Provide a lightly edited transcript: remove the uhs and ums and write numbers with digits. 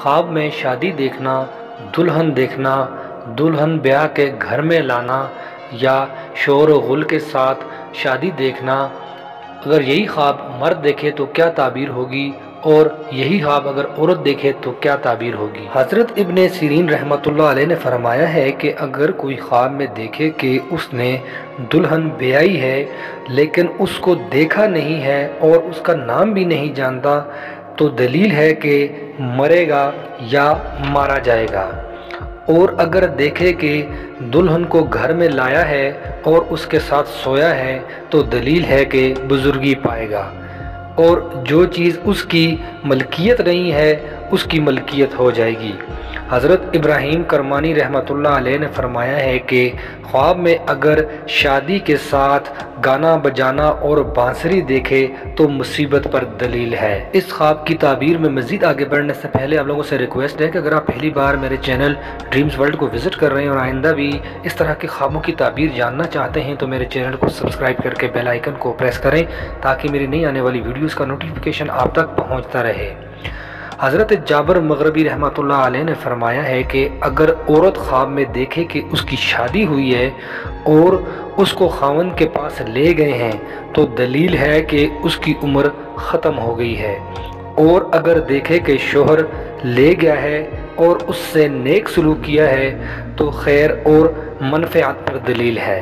خواب میں شادی دیکھنا، دلہن دیکھنا، دلہن بیاہ کے گھر میں لانا یا شور و غل کے ساتھ شادی دیکھنا، اگر یہی خواب مرد دیکھے تو کیا تعبیر ہوگی اور یہی خواب اگر عورت دیکھے تو کیا تعبیر ہوگی؟ حضرت ابن سیرین رحمۃ اللہ علیہ نے فرمایا ہے کہ اگر کوئی خواب میں دیکھے کہ اس نے دلہن بیائی ہے لیکن اس کو دیکھا نہیں ہے اور اس کا نام بھی نہیں جانتا تو دلیل ہے کہ مرے گا یا مارا جائے گا۔ اور اگر دیکھے کہ دلہن کو گھر میں لایا ہے اور اس کے ساتھ سویا ہے تو دلیل ہے کہ بزرگی پائے گا، اور جو چیز اس کی ملکیت نہیں ہے اس کی ملکیت ہو جائے گی۔ حضرت ابراہیم کرمانی رحمۃ اللہ علیہ نے فرمایا ہے کہ خواب میں اگر شادی کے ساتھ گانا بجانا اور بانسری دیکھے تو مصیبت پر دلیل ہے۔ اس خواب کی تعبیر میں مزید آگے بڑھنے سے پہلے آپ لوگوں سے ریکویسٹ ہے کہ اگر آپ پہلی بار میرے چینل ڈریمز ورلڈ کو وزٹ کر رہے ہیں اور آئندہ بھی اس طرح کے خوابوں کی تعبیر جاننا چاہتے ہیں تو میرے چینل کو سبسکرائب کر کے بیل آئیکن کو پریس کریں تاکہ میری نئی آنے والی ویڈیوز کا نوٹیفیکیشن آپ تک پہنچتا رہے۔ حضرت جابر مغربی رحمۃ اللہ علیہ نے فرمایا ہے کہ اگر عورت خواب میں دیکھے کہ اس کی شادی ہوئی ہے اور اس کو خاوند کے پاس لے گئے ہیں تو دلیل ہے کہ اس کی عمر ختم ہو گئی ہے، اور اگر دیکھے کہ شوہر لے گیا ہے اور اس سے نیک سلوک کیا ہے تو خیر اور منفعت پر دلیل ہے۔